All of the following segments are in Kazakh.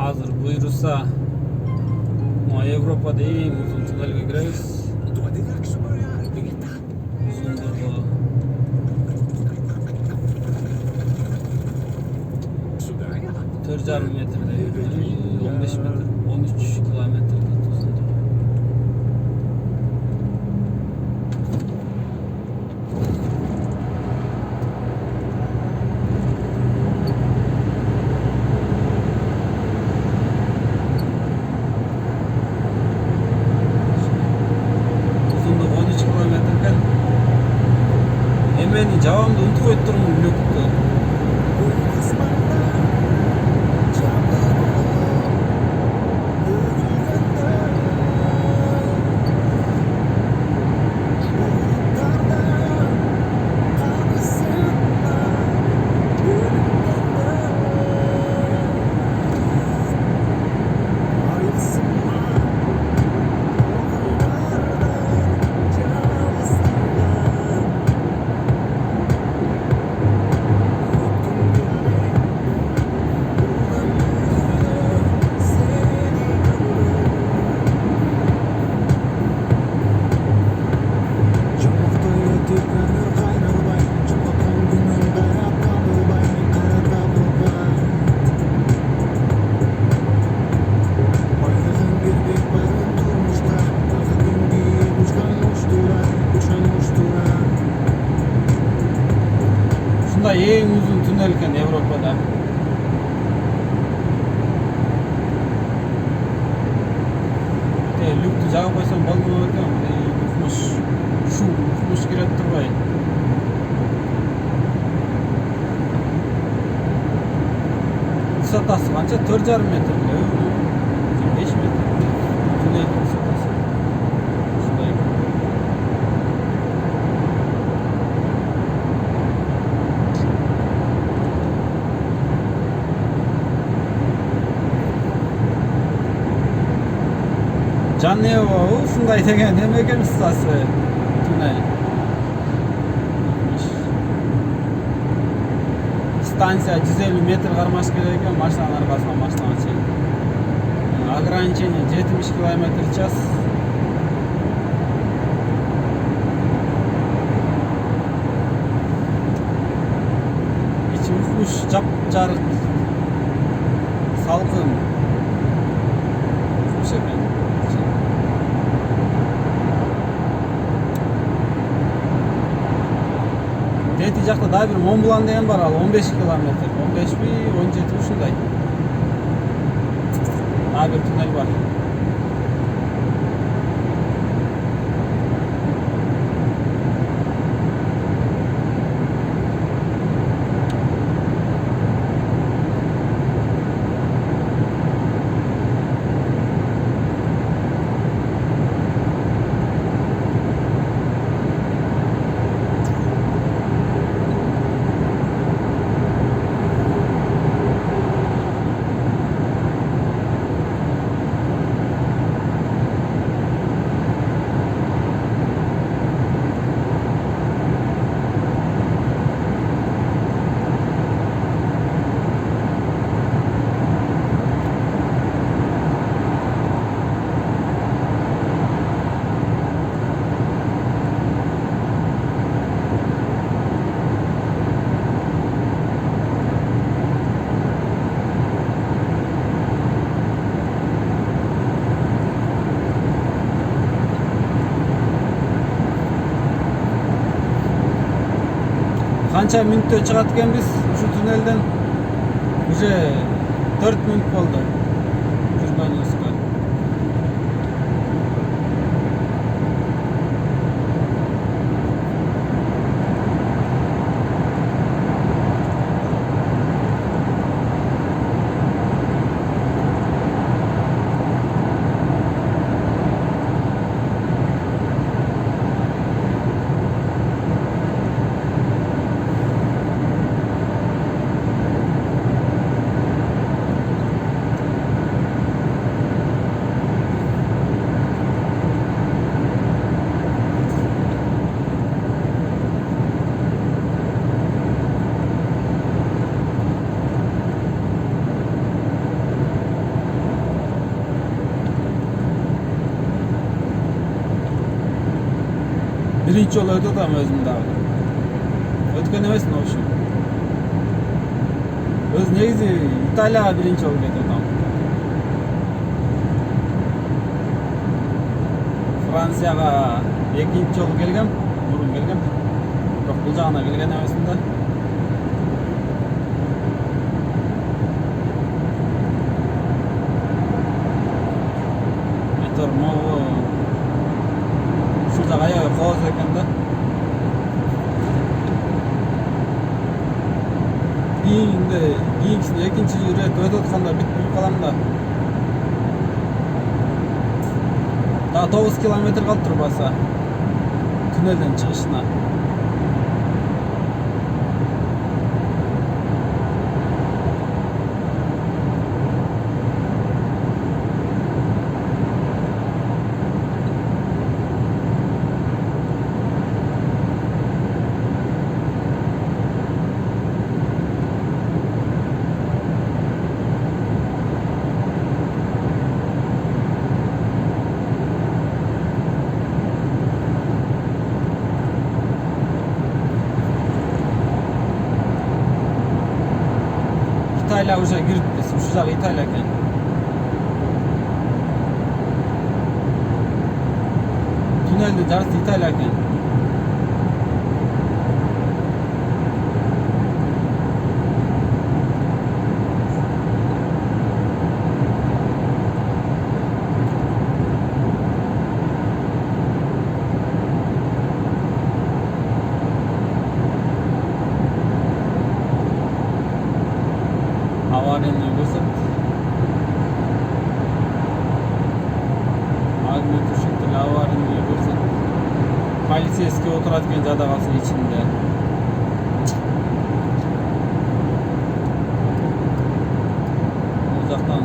Hazır buyursa Avrupa'da en uzun tünelge gireriz. Uzunluğu 4,5 metrede, 15 metre, 13 kilometre uzunluğu. Meni javamды унутуп коюп турмун Люкту. Ең uzun tünel ekan Yevropada. Люкту жагып койсом болмок экен. Укмуш кирип турбай. Высотасы канча? 4,5 метр. 5 метр. Туннель высотасы. Жанева ушундай деген эме экен кыскасы туннель. Станция 150 метр кармаш керек экен машинанын аркасына машинага чейин. Ограничение 70 км/ч. Ичи уш жап-жарык. Салкын. Дети жакта дагы бир Монблан деген бар, ал 15 километр. 15 17 ушундай. Дагы бир туннель бар. Kança minutта чыгат экенбиз ушу туннелден? Уже 4 минут болду. Жүргөнүбүзгө. birinchi jolу өтүп атам өзүм дагы. Өткөн эмесмин в общем. Өз негизи Италияга биринчи жолу кетип атам. Францияга экинчи жолу келгем, мурун келгем. Бирок бул жагына келген эмесмин да. Айтор могу ушул жак аябай кооз экен да. Кийинкисин экинчи ирет өтүп атканда бүтүп калам да. Daha 9 kilometre kaldı basa. Tünelden çıkışına. İtalya уже кирип биз ушул жагы Италия экен. Туннелдин жарысы Италия экен. Аварийный высот. Огнетушитель аварийный высот. Полицейский отурат экен жадагасы ичинде. Бул жактан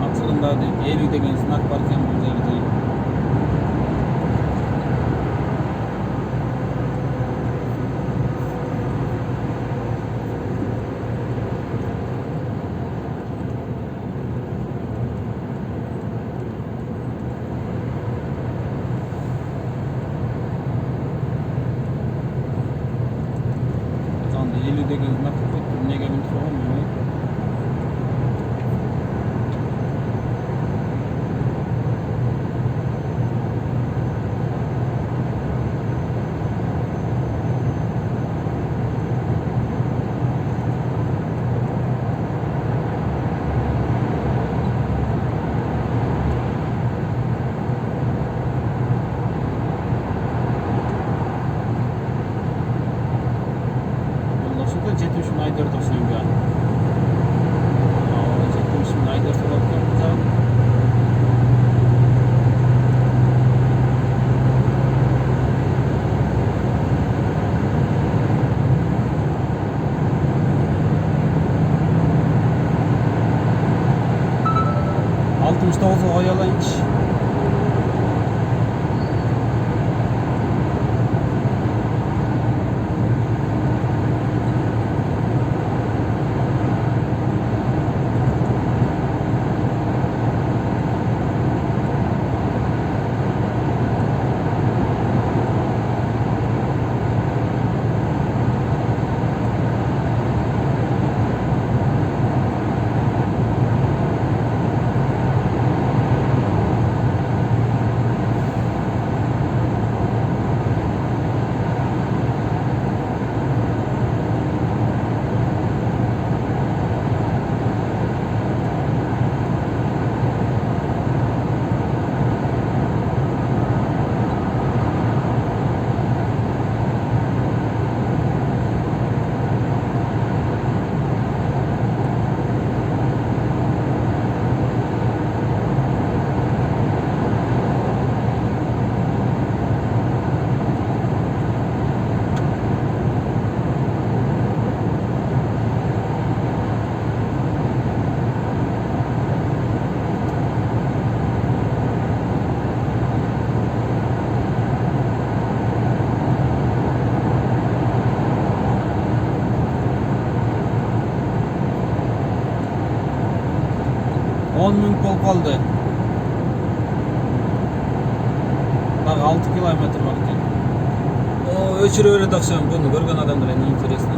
ачыгында деп 50 деген знак бар экен бул жерде. Деген знак коюп, эмнеге минтип койгон билбейм. Şurada 70 bin aydır dosyayım ya. 70 bin aydır dosyayım. Altmış dokuz oyalanç. $10.000 болуп калды. дагы 6 километр бар экен. О, өчүрө берет окшойм. Буну көргөн адамдар эми интересно.